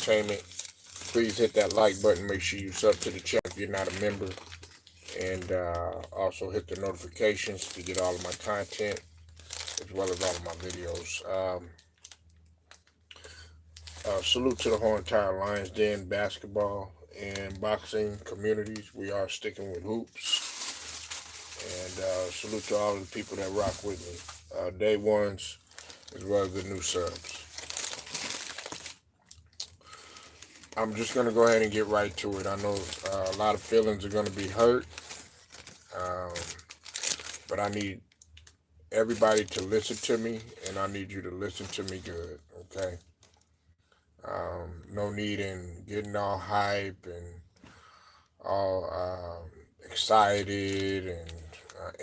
Entertainment. Please hit that like button. Make sure you sub to the channel if you're not a member. And also hit the notifications to get all of my content as well as all of my videos. Salute to the whole entire Lions Den basketball and boxing communities. We are sticking with hoops. And salute to all of the people that rock with me. Day ones as well as the new subs. I'm just going to go ahead and get right to it. I know a lot of feelings are going to be hurt, um, but I need everybody to listen to me, and I need you to listen to me good, okay? No need in getting all hype and all excited and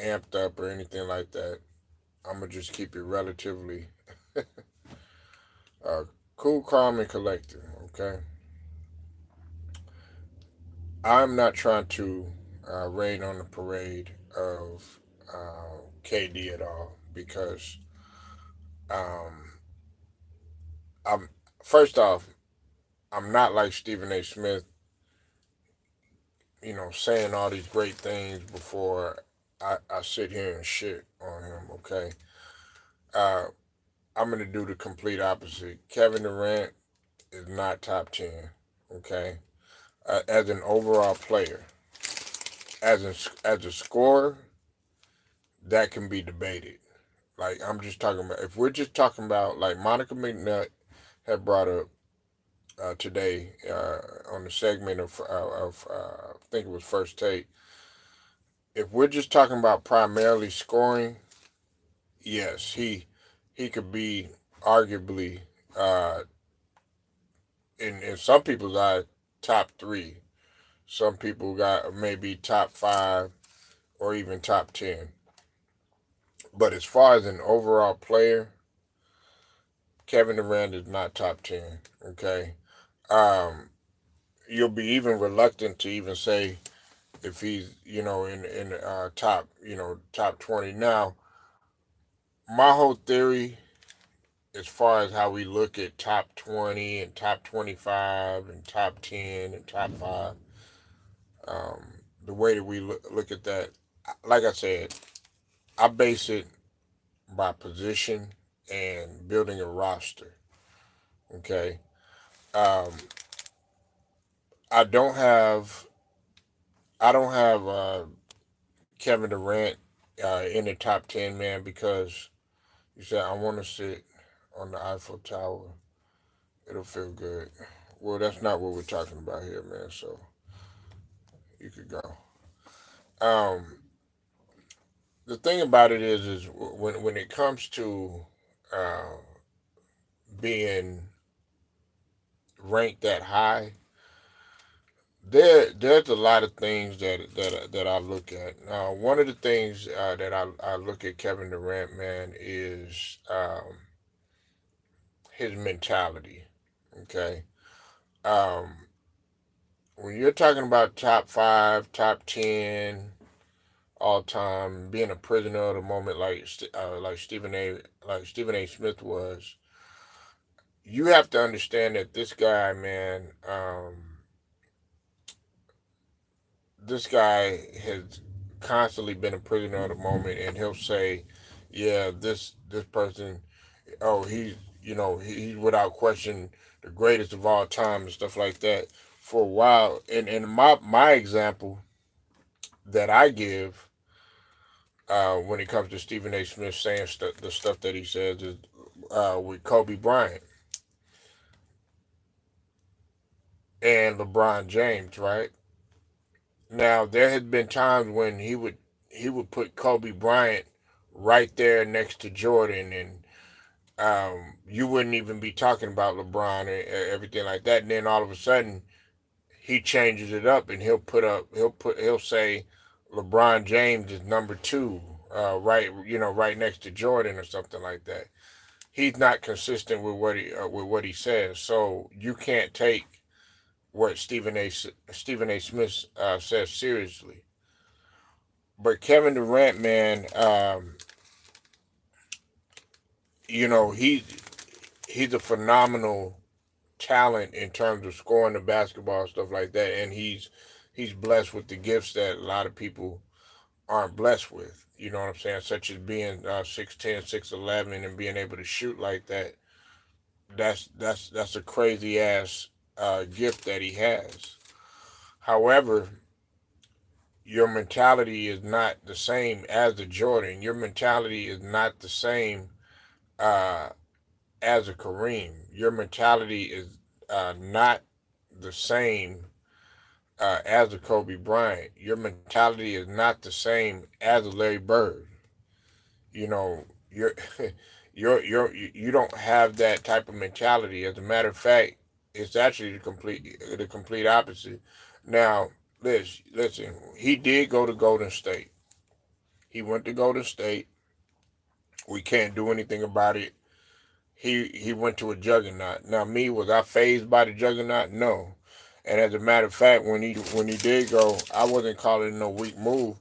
amped up or anything like that. I'm going to just keep it relatively uh, cool, calm, and collected, okay? I'm not trying to rain on the parade of KD at all because um, I'm first off, I'm not like Stephen A. Smith, saying all these great things before I sit here and shit on him. Okay, uh, I'm gonna do the complete opposite. Kevin Durant is not top 10. Okay, as an overall player, as a scorer, that can be debated. Like I'm just talking about, if we're just talking about like Monica McNutt had brought up today on the segment of I think it was First Take. If we're just talking about primarily scoring, yes, he could be arguably uh, in some people's eyes top 3. Some people got maybe top 5 or even top 10. But as far as an overall player, Kevin Durant is not top 10. Okay, um, you'll be even reluctant to even say if he's in top 20. Now, my whole theory as far as how we look at top 20 and top 25 and top 10 and top 5, um, the way that we look at that, like I said, I base it by position and building a roster. Okay, um, I don't have Kevin Durant in the top 10, man, because you said I want to sit on the Eiffel Tower. It'll feel good. Well, that's not what we're talking about here, man. So you could go. Um, the thing about it is when it comes to uh, being ranked that high, there's a lot of things that I look at. One of the things that I look at Kevin Durant, man, is his mentality. Okay, um, when you're talking about top 5, top 10 all time, being a prisoner of the moment, like Stephen A. Smith was, you have to understand that this guy, man, this guy has constantly been a prisoner of the moment, and he'll say, "Yeah, this person, oh, he's without question the greatest of all time and stuff like that." For a while, and my example that I give when it comes to Stephen A. Smith saying the stuff that he says is with Kobe Bryant and LeBron James, right? Now there had been times when he would put Kobe Bryant right there next to Jordan, and you wouldn't even be talking about LeBron and everything like that. And then all of a sudden, he changes it up, and he'll say LeBron James is number 2, right next to Jordan or something like that. He's not consistent with what he says, so you can't take what Stephen A. Smith says seriously. But Kevin Durant, man, you know he he's a phenomenal talent in terms of scoring the basketball, stuff like that, and he's blessed with the gifts that a lot of people aren't blessed with. You know what I'm saying? Such as being 6'10", 6'11", and being able to shoot like that. That's a crazy ass gift that he has. However, your mentality is not the same as a Jordan. Your mentality is not the same uh, as a Kareem. Your mentality is not the same as a Kobe Bryant. Your mentality is not the same as a Larry Bird. You know, you don't have that type of mentality. As a matter of fact, it's actually the complete opposite. Now, listen, he did go to Golden State. He went to Golden State. We can't do anything about it. He went to a juggernaut. Now, me, was I phased by the juggernaut? No. And as a matter of fact, when he did go, I wasn't calling it no weak move.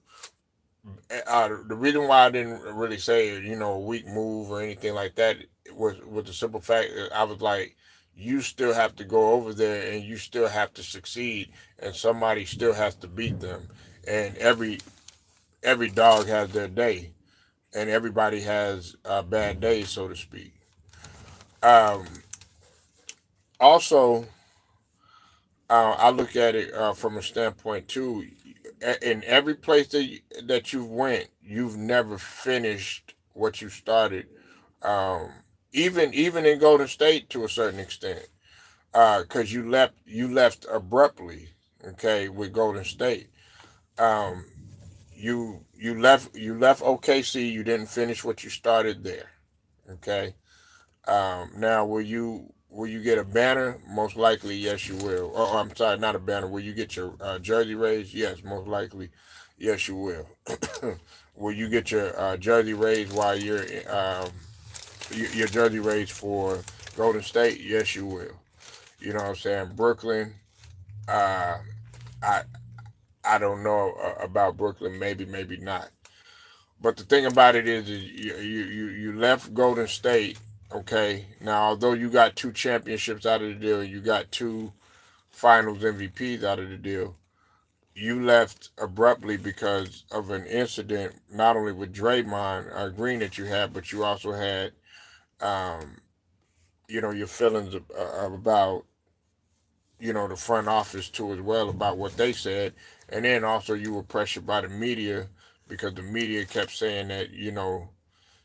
The reason why I didn't really say a weak move or anything like that was the simple fact that I was like, you still have to go over there and you still have to succeed, and somebody still has to beat them, and every dog has their day, and everybody has a bad day, so to speak. Um, Also, I look at it from a standpoint too. In every place that you've went, you've never finished what you started. Um, even in Golden State to a certain extent, because you left abruptly. Okay, with Golden State, um, you left OKC. You didn't finish what you started there. Okay. Now, will you get a banner? Most likely, yes, you will. Oh, I'm sorry, not a banner. Will you get your jersey raised? Yes, most likely, yes, you will. Will you get your jersey raised while your jersey raised for Golden State? Yes, you will. You know what I'm saying? Brooklyn. Uh, I I don't know about Brooklyn. Maybe, maybe not. But the thing about it is you left Golden State. Okay, now although you got two championships out of the deal, you got two Finals MVPs out of the deal. You left abruptly because of an incident, not only with Draymond Green that you had, but you also had, um, your feelings about, the front office too as well about what they said, and then also you were pressured by the media because the media kept saying that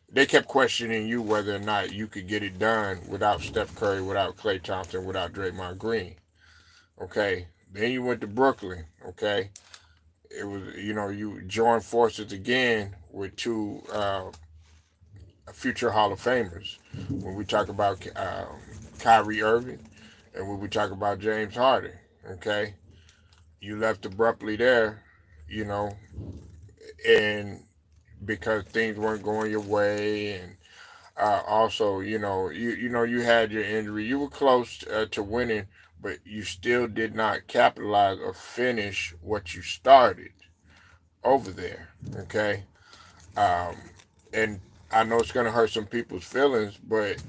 they kept questioning you whether or not you could get it done without Steph Curry, without Klay Thompson, without Draymond Green. Okay. Then you went to Brooklyn. Okay. It was, you joined forces again with two future Hall of Famers. When we talk about Kyrie Irving and when we talk about James Harden. Okay. You left abruptly there, you know, and because things weren't going your way, and also, you had your injury. You were close to winning, but you still did not capitalize or finish what you started over there. Okay, um, and I know it's gonna hurt some people's feelings, but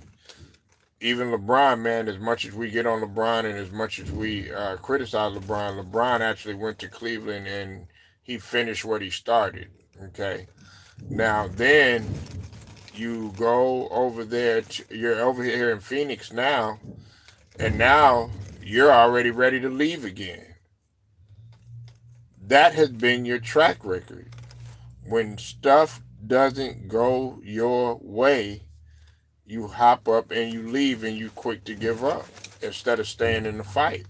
even LeBron, man, as much as we get on LeBron and as much as we criticize LeBron, LeBron actually went to Cleveland and he finished what he started. Okay, now then you go over there. You're over here in Phoenix now, and now you're already ready to leave again. That has been your track record. When stuff doesn't go your way, you hop up and you leave and you quick to give up instead of staying in the fight.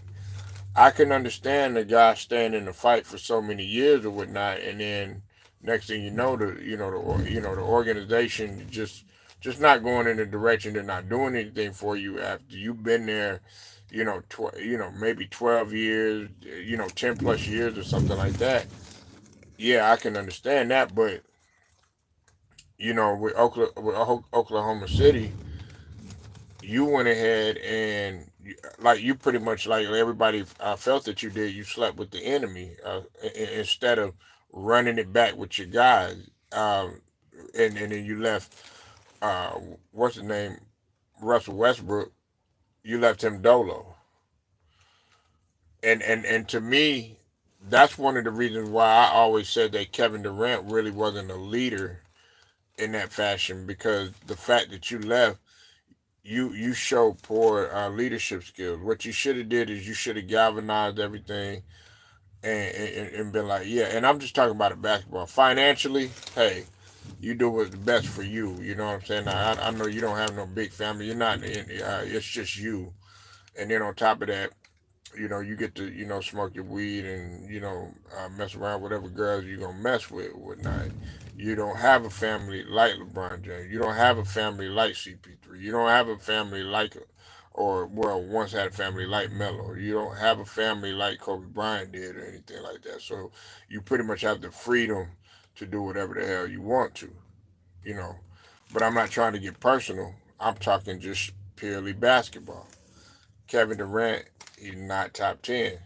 I can understand the guy staying in the fight for so many years or whatnot, and then next thing you know, the organization just not going in the direction. They're not doing anything for you after you've been there, maybe 12 years, 10 plus years or something like that. Yeah, I can understand that, but with Oklahoma City, you went ahead and like you pretty much like everybody felt that you did. You slept with the enemy instead of running it back with your guys, and then you left. Uh, what's the name? Russell Westbrook. You left him dolo. and to me, that's one of the reasons why I always said that Kevin Durant really wasn't a leader in that fashion, because the fact that you left, you show poor leadership skills. What you should have did is you should have galvanized everything and been like, yeah. And I'm just talking about it basketball. Financially, hey, you do what's best for you. You know what I'm saying? I know you don't have no big family. You're not. It's just you. And then on top of that, you get to, smoke your weed and, mess around with whatever girls you're gonna mess with or whatnot. You don't have a family like LeBron James. You don't have a family like CP3. You don't have a family like, or well, once had a family like Melo. You don't have a family like Kobe Bryant did or anything like that. So you pretty much have the freedom to do whatever the hell you want to, you know. But I'm not trying to get personal. I'm talking just purely basketball. Kevin Durant, he's not top 10.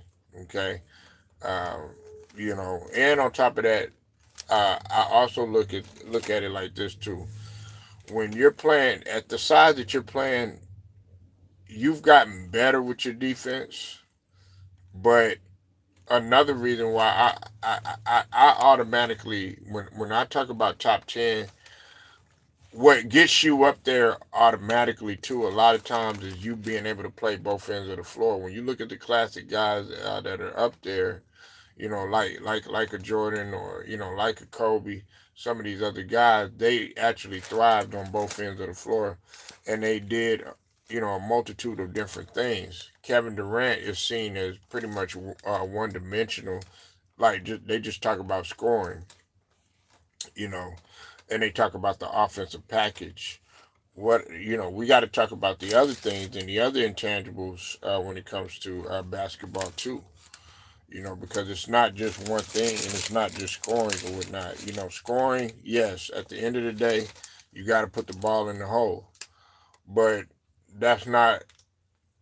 Okay. Um, and on top of that, I also look at it like this too. When you're playing at the size that you're playing, you've gotten better with your defense. But another reason why I automatically, when I talk about top 10, what gets you up there automatically too a lot of times is you being able to play both ends of the floor. When you look at the classic guys that are up there, like a Jordan, or like a Kobe, some of these other guys, they actually thrived on both ends of the floor, and they did a multitude of different things. Kevin Durant is seen as pretty much one dimensional. Like, they just talk about scoring, you know, and they talk about the offensive package. We got to talk about the other things and the other intangibles when it comes to basketball too. Because it's not just one thing, and it's not just scoring or whatnot. Scoring, yes, at the end of the day, you got to put the ball in the hole, but that's not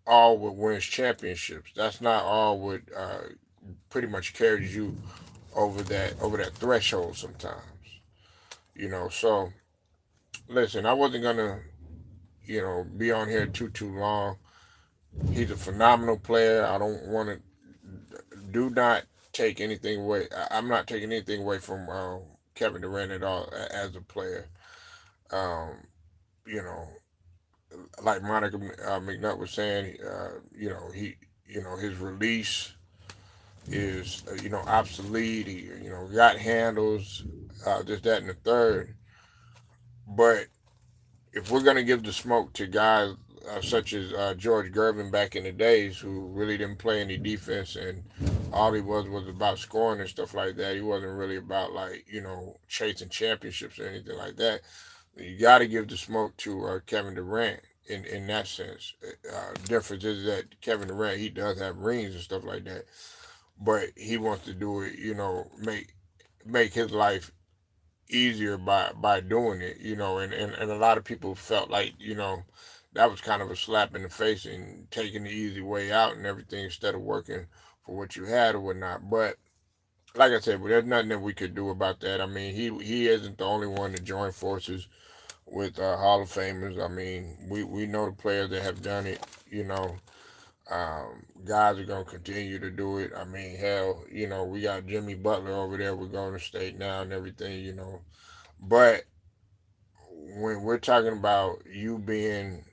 all what wins championships. That's not all what pretty much carries you over that threshold sometimes. So listen, I wasn't gonna be on here too long. He's a phenomenal player. I don't want to do not take anything away. I'm not taking anything away from Kevin Durant at all as a player. Um, you know, like Monica McNutt was saying, his release is obsolete. He got handles, this, that, and the third. But if we're gonna give the smoke to guys such as George Gervin back in the days, who really didn't play any defense, and all he was about scoring and stuff like that. He wasn't really about, like, chasing championships or anything like that. You got to give the smoke to Kevin Durant in that sense. Difference is that Kevin Durant, he does have rings and stuff like that, but he wants to do it. Make his life easier by doing it. And a lot of people felt like that was kind of a slap in the face and taking the easy way out and everything, instead of working for what you had or whatnot. But like I said, there's nothing that we could do about that. I mean, he isn't the only one to join forces with Hall of Famers. I mean, we know the players that have done it. Guys are gonna continue to do it. I mean, hell, we got Jimmy Butler over there with Golden State now and everything. But when we're talking about you being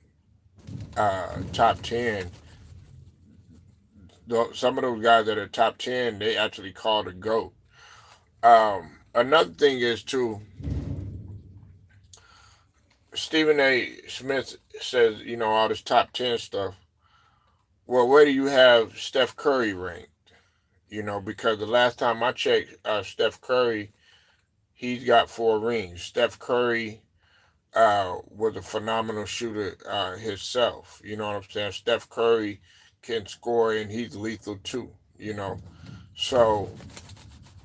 top 10, some of those guys that are top 10, they actually call the GOAT. Another thing is too, Stephen A. Smith says, all this top 10 stuff. Well, where do you have Steph Curry ranked? Because the last time I checked, Steph Curry, he's got 4 rings. Steph Curry was a phenomenal shooter himself. You know what I'm saying? Steph Curry can score, and he's lethal too. So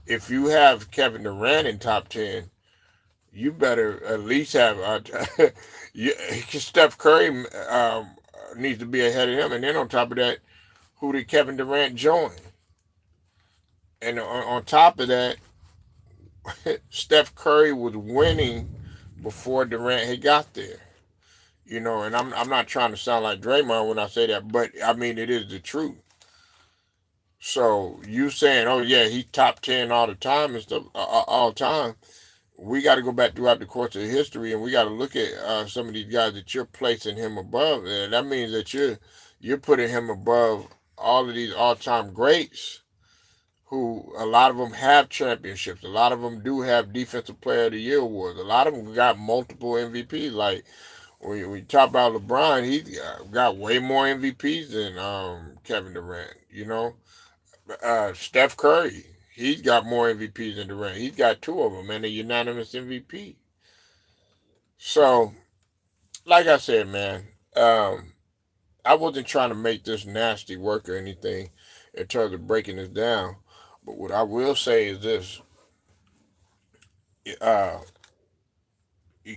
if you have Kevin Durant in top 10, you better at least have Steph Curry needs to be ahead of him. And then on top of that, who did Kevin Durant join? And on top of that, Steph Curry was winning before Durant had got there. And I'm not trying to sound like Draymond when I say that, but I mean, it is the truth. So you saying, oh yeah, he top 10 all the time and stuff, all the time. We got to go back throughout the course of history, and we got to look at some of these guys that you're placing him above, and that means that you're putting him above all of these all-time greats, who a lot of them have championships, a lot of them do have Defensive Player of the Year awards, a lot of them got multiple MVPs. Like when you talk about LeBron, he got way more MVPs than Kevin Durant. Steph Curry, he's got more MVPs than Durant. He's got two of them and a unanimous MVP. So, like I said, man, I wasn't trying to make this nasty work or anything in terms of breaking this down. But what I will say is this: uh,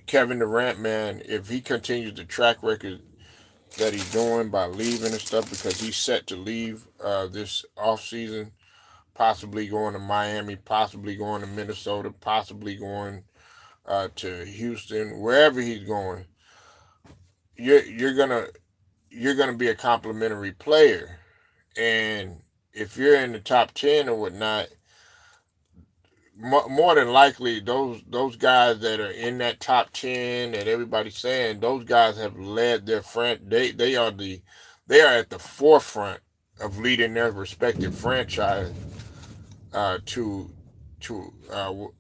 Kevin Durant, man, if he continues the track record that he's doing by leaving and stuff, because he's set to leave this off season, possibly going to Miami, possibly going to Minnesota, possibly going to Houston, wherever he's going, you're gonna be a complimentary player, and if you're in the top 10 or whatnot, more than likely those guys that are in that top 10 that everybody's saying, those guys have led their friend. They are at the forefront of leading their respective franchise to the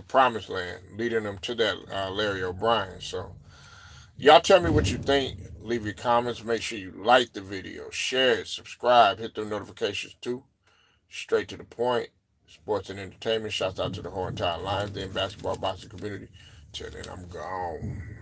promised land, leading them to that Larry O'Brien. So y'all tell me what you think. Leave your comments. Make sure you like the video, share it, subscribe, hit the notifications too. Straight to the point. Sports and entertainment. Shouts out to the whole entire Lions Den basketball boxing community. Till then, I'm gone.